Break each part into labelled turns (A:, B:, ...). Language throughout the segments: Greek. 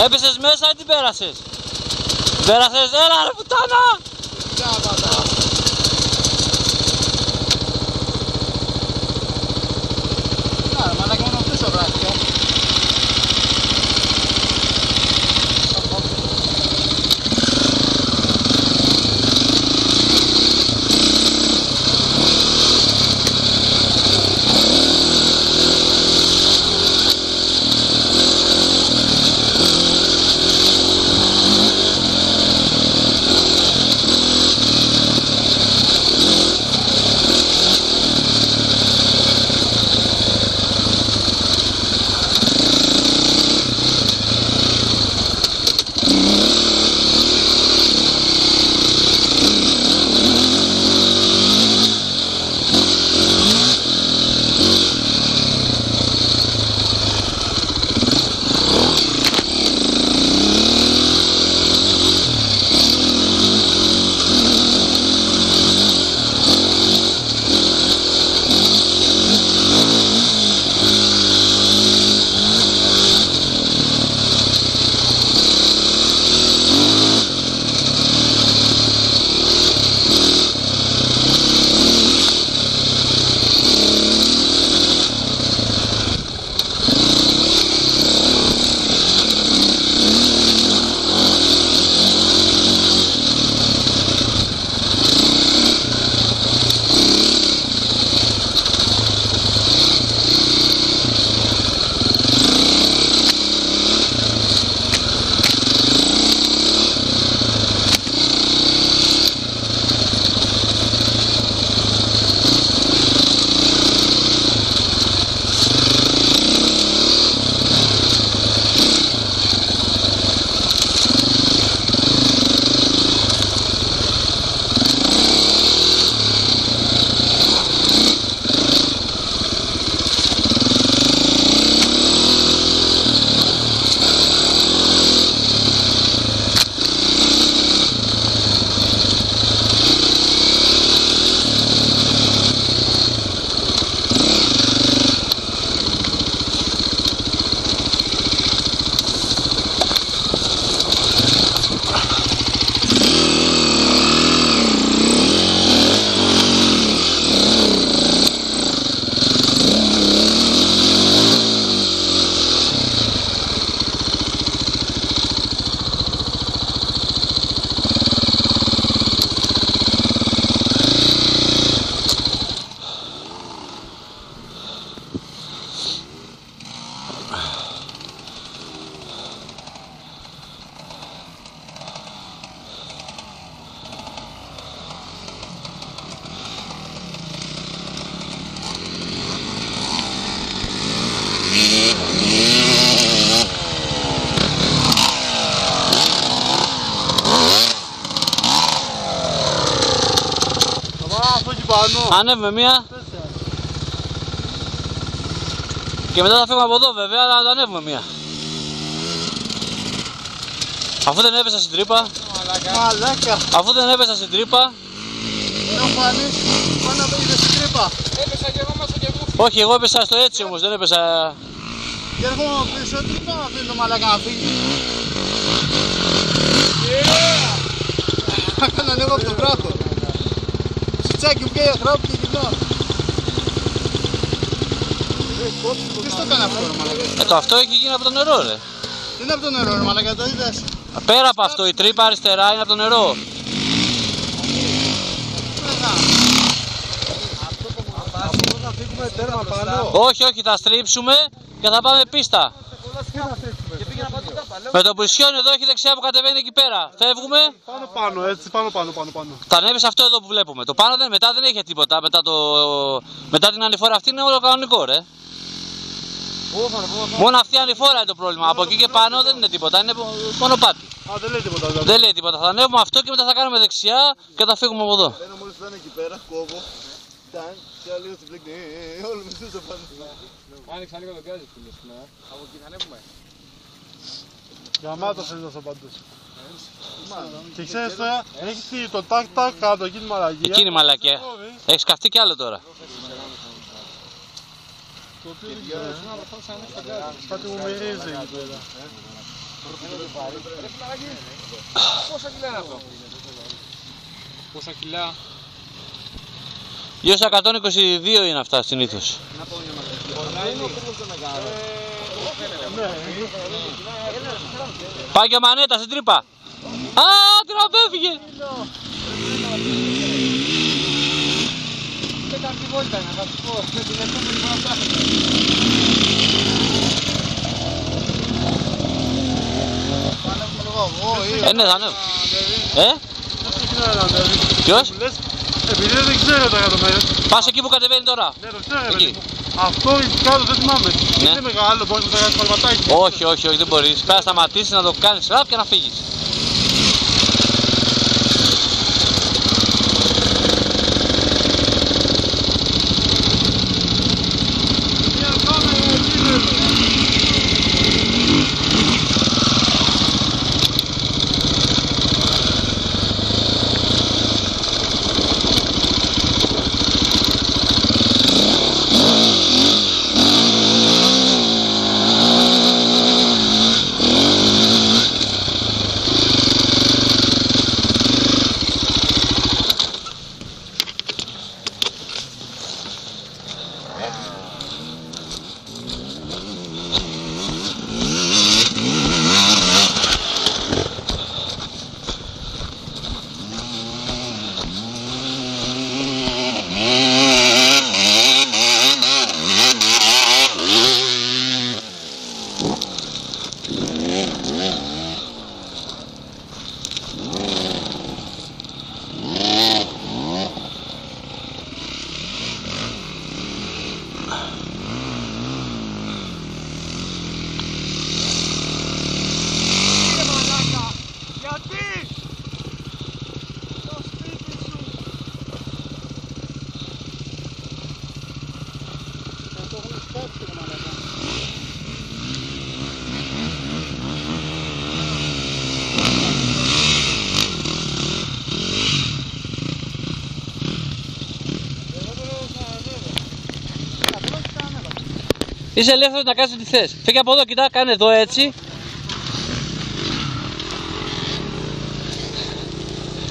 A: Έπεσες μέσα ή τι πέρασες? Πέρασες, έλα ρε πουτάνα!
B: Μαλάκα μόνο πίσω βράχτηκε.
A: Ανέβουμε μία. Και μετά θα φύγουμε από εδώ βέβαια, αλλά θα ανέβουμε μία. Αφού δεν έπεσα στην τρύπα.
B: Μαλάκα.
A: Αφού δεν έπεσα στην τρύπα.
B: Έχω φανείς, πάνω από είδες στην τρύπα. Έπεσα και εγώ μέσα και μου.
A: Όχι, εγώ έπεσα στο έτσι όμως, δεν έπεσα.
B: Και έρχομαι πίσω, τι πάω να αφήνει το μαλάκα να φύγει. Θα κάνω ανέβω από τον κράτο. Σιτσάκι μου καίγει αχράπη και κοινό. Ποιος το έκανε αυτό ρε μαλάκα?
A: Το αυτό έχει γίνει από το νερό ρε.
B: Τι είναι από το νερό ρε μαλάκα, το είδες?
A: Πέρα από αυτό, η τρύπα αριστερά είναι από το νερό.
B: Θα φύγουμε τέρμα πάνω.
A: Όχι, όχι, θα στρίψουμε και θα πάμε πίστα. Με το που ισιώνει εδώ έχει δεξιά που κατεβαίνει εκεί πέρα. Φεύγουμε.
B: Πάνω, έτσι, πάνω.
A: Θα ανέβεις αυτό εδώ που βλέπουμε. Το πάνω μετά δεν έχει τίποτα. Μετά την ανηφόρα αυτή είναι όλο κανονικό ρε. Μόνο αυτή η ανηφόρα είναι το πρόβλημα. Από εκεί και πάνω δεν είναι τίποτα. Είναι μονοπάτι.
B: Δεν λέει τίποτα.
A: Δεν λέει τίποτα. Θα ανέβουμε αυτό και μετά θα κάνουμε δεξιά και θα φύγουμε από εδώ.
B: Ένα μόλις θα είναι εκεί πέρα, κόβω. Και λίγο στην πλέκτη. Όλοι μισθούς πάνω. Άνοιξα λίγο το γκάζι φίλες. Από εκεί θα ανέβουμε. Γαμάτος είναι τόσο παντούς. Και ξέρεις τώρα, έχεις το τάκ κάτω, εκείνη μαλακία.
A: Εκείνη μαλακία. Έχεις καυτεί κι άλλο τώρα.
B: Το οποίο δεν ξέρω. Κάτι μου μυρίζει εκεί πέρα. πάρει. Πόσα κιλά είναι αυτό? Πόσα κιλά?
A: Γύρω στα 122 είναι αυτά συνήθως.
B: Να πω μια μαγαζιά. Είναι ο κούμπος το μεγάλο.
A: Πάει και ο Μανέτα στην τρύπα. Α, την απέφυγε.
B: Δεν κάνει βόλτα να θα σου πω. Με την επόμενη φορά φτάσει.
A: Ναι, θα ανέβω. Ποιος?
B: Επειδή δεν ξέρω τα εκατομμύρια.
A: Πας εκεί που κατεβαίνει τώρα.
B: Ναι, το ξέρω.
A: Εκεί.
B: Αυτό κάτω δεν θυμάμαι.
A: Ναι.
B: Είναι μεγάλο, μπορείς να το κάνεις παλματάκι.
A: Όχι, όχι, όχι, δεν μπορείς. Πρέπει να σταματήσεις, να το κάνεις ραπ και να φύγεις. Είσαι ελεύθερος να κάνεις ό,τι θες. Φύγε από εδώ, κοιτά, κάνε εδώ έτσι.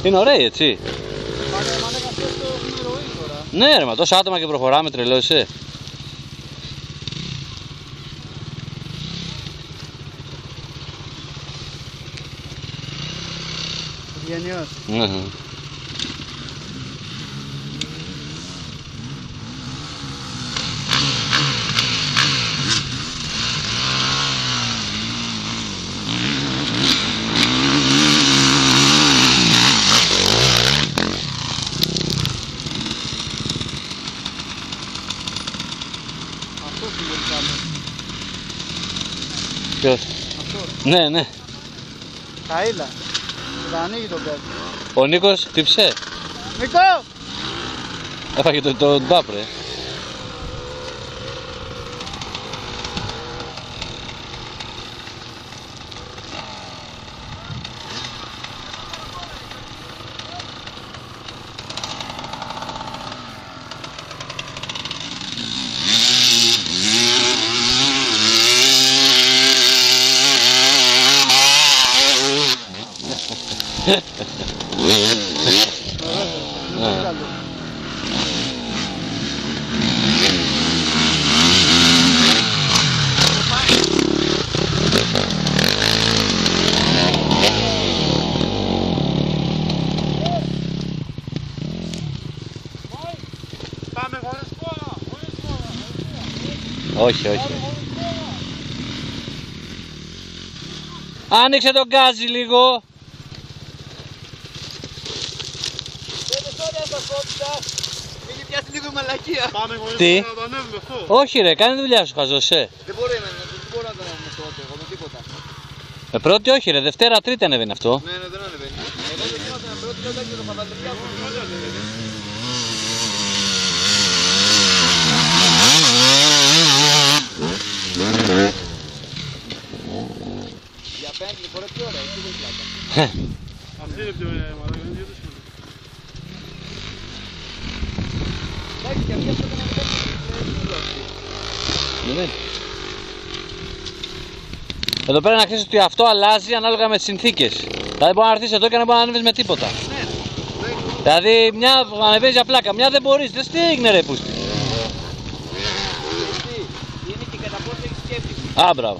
A: Είναι ωραίοι, έτσι. Ναι ρε, μα τόσα άτομα και προχωράμε, τρελό είσαι.
B: Γενιός.
A: Ποιος? Ναι, ναι.
B: Καΐλα. Θα ανοίγει τον πέτρο.
A: Ο Νίκος χτύψε.
B: Νίκο!
A: Έφαγε τον τάπρε.
B: Πάμε χωρίς φόρα, χωρίς φόρα.
A: Όχι, όχι. Άνοιξε τον γκάζι λίγο.
B: Έχει πιάσει λίγο μαλακία. Πάμε χωρίς
A: Τι?
B: φόρα, να το ανέβουμε αυτό.
A: Όχι ρε, κάνε τη δουλειά σου, χαζωσέ.
B: Δεν μπορώ να το ανέβουμε τότε, εγώ με τίποτα.
A: Πρώτη όχι ρε, Δευτέρα Τρίτη ανεβαίνει αυτό.
B: Ναι, δεν ανεβαίνει. Εγώ δοκίμασα να πρώτη τότε και το παπατριδιάκο. Για 5 φορές πιο ωραία, έτσι δεν πλάκα. Αυτή είναι πιο ωραία, μαλάκα, είναι πιο δύσκολη. Εντάξει, και αυτή αυτό δεν είναι δύσκολο.
A: Δεν. Εδώ πέρα να ξέρεις ότι αυτό αλλάζει ανάλογα με τις συνθήκες. Δηλαδή μπορεί να έρθεις εδώ και να μπορεί να ανέβεις με τίποτα. Δηλαδή μια ανεβαίνεις για πλάκα, μια δεν μπορείς. Δεν τι έγινε ρε πούστη.
C: Είναι και κατά πόσο έχεις σκέφτη.
A: Α, μπράβο.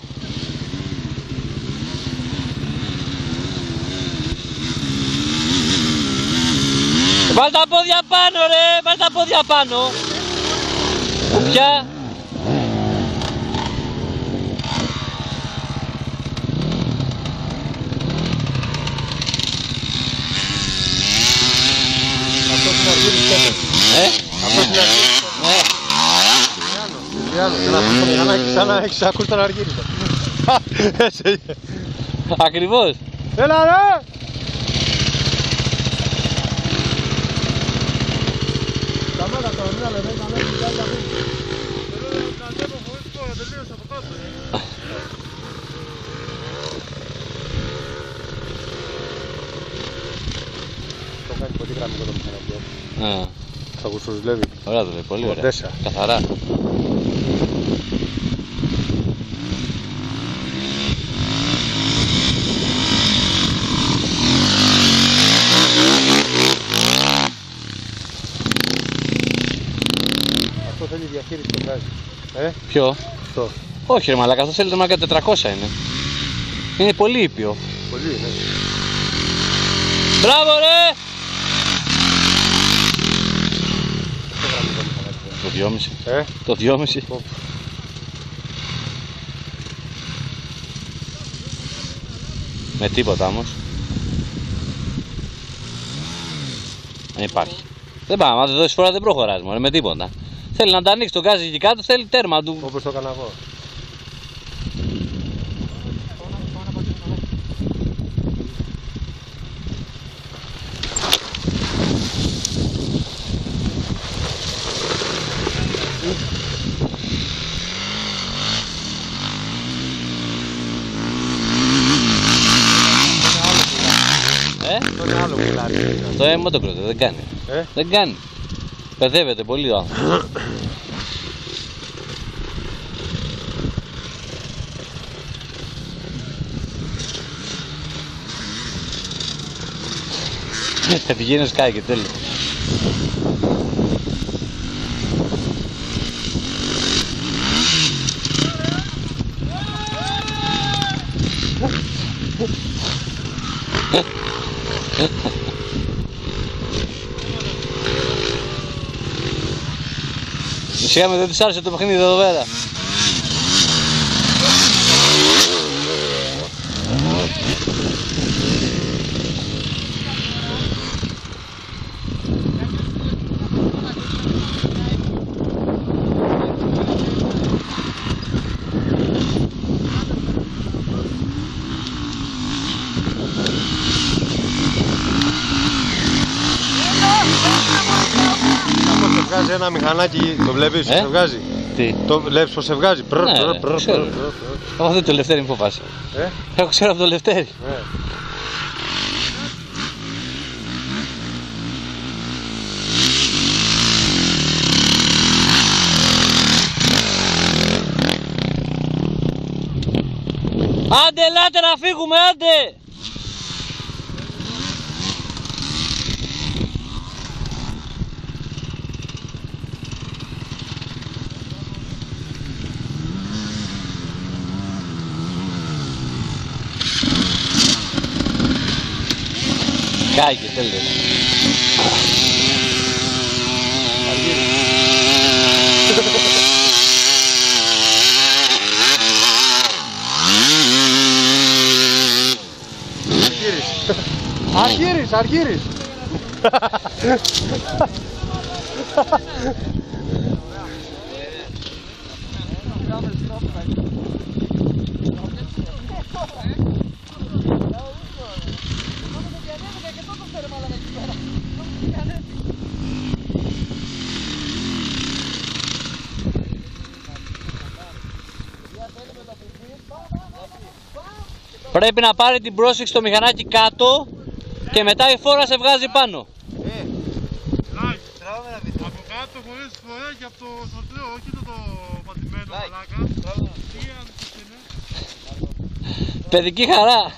A: Βάλ τα πόδια πάνω ρε, βάλ τα πόδια πάνω. Κουπιά.
B: Αυτό είναι αργύρις τότε. Αυτό είναι αργύρις τότε. Σαν να έχεις ακούσει τον αργύρι.
A: Ακριβώς.
B: Έλα ρε! Σταμάτα τώρα, μην αλεύει, να ανέβει κι άλλη να μην. Θέλω να ανέβω χωρίς τώρα, τελείωσα από κάτω. Το κάνει πολύ γραμμικό το μηχανάκι. Θα ακούσω δουλεύει.
A: Ωραία δουλεύει, πολύ ωραία.
B: Τέσσερα.
A: Καθαρά.
B: Αυτό θέλει διαχείριση το βγάζει.
A: Ποιο?
B: Αυτό.
A: Όχι ρε μαλάκα, αυτό θέλει το μαλάκα 400 είναι. Είναι πολύ ήπιο.
B: Πολύ, ναι.
A: Μπράβο ρε! Το 2,5. Το 2,5. Με τίποτα όμως. Δεν υπάρχει. Δεν πάμε, αν δεν δώσεις φορά δεν προχωράς μωρέ, με τίποτα. Θέλει να τα ανοίξει το γκάζι εκεί κάτω, θέλει τέρμα του.
B: Όπως το έκανα εγώ. Το είναι άλλο πουλάρι.
A: Το αίμα το κροτέ, δεν κάνει. Δεν κάνει. Παιδεύεται πολύ ο άνθρωπος. Θα πηγαίνει σκάει και τέλος. Σιγά με δεν τους άρεσε το παιχνίδι εδώ πέρα.
B: Βγάζει ένα μηχανάκι, το βλέπεις, σε βγάζει.
A: Τι?
B: Το βλέπεις πως σε βγάζει.
A: Ναι, ξέρω. Εγώ δεν το Λευτέρη μου φοβάσαι. Εγώ ξέρω από το Λευτέρη. Άντε, ελάτε να φύγουμε, άντε! Κάηκε, τέλος.
B: Αργύρης, Αργύρης.
A: Πρέπει να πάρει την πρόσεξη στο μηχανάκι κάτω και μετά η φόρα σε βγάζει πάνω.
B: Από κάτω χωρίς φορέγγι από το σορτρέο, όχι το πατημένο μαλάκα. Τι αν είναι.
A: Παιδική χαρά.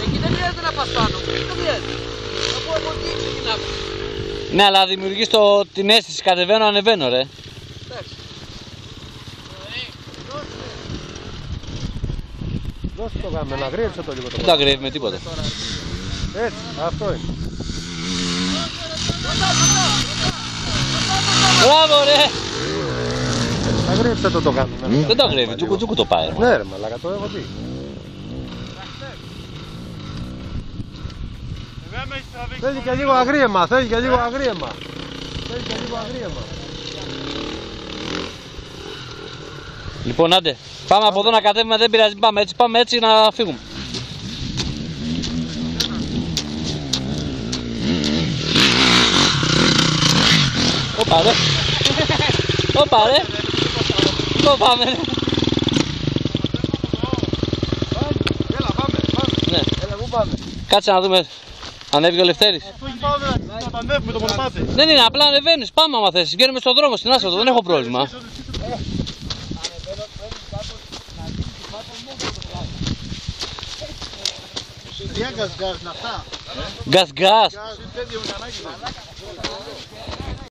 C: Εκεί δεν χρειάζεται να πας πάνω. Δεν χρειάζεται. Από εκεί ξεκινάμε.
A: Ναι, αλλά δημιουργείς την αίσθηση κατεβαίνω, ανεβαίνω ρε.
C: Εντάξει.
B: Δώσε το γάμο, να αγρίεψε το λίγο το
A: Δεν το αγριεύει με τίποτα.
B: Έτσι, αυτό είναι.
A: Μπράβο ρε!
B: Αγρίεψε το γάμο.
A: Δεν το αγριεύει, τσούκου το πάει.
B: Ναι ρε μαλάκα, το έχω δει. Θέλει και λίγο αγρίεμα, θέλει και λίγο αγρίεμα. Θέλει και λίγο αγρίεμα.
A: Λοιπόν, άντε, πάμε από εδώ να κατέβουμε, δεν πειράζει, πάμε έτσι να φύγουμε. Όπα ρε, όπα ρε, πού πάμε ρε.
B: Έλα πάμε,
A: Ναι.
B: έλα πού πάμε.
A: Κάτσε να δούμε, ανέβηκε ο Λευτέρης.
B: Πού πάμε να το ανέβουμε το μονοπάτι.
A: Δεν είναι, απλά ανεβαίνεις, πάμε άμα θες, βγαίνουμε στον δρόμο, στην άσφαλτο, δεν έχω πρόβλημα.
B: Τι γκας να αυτά.
A: Γκας.
B: Τέτοιο μηχανάκι.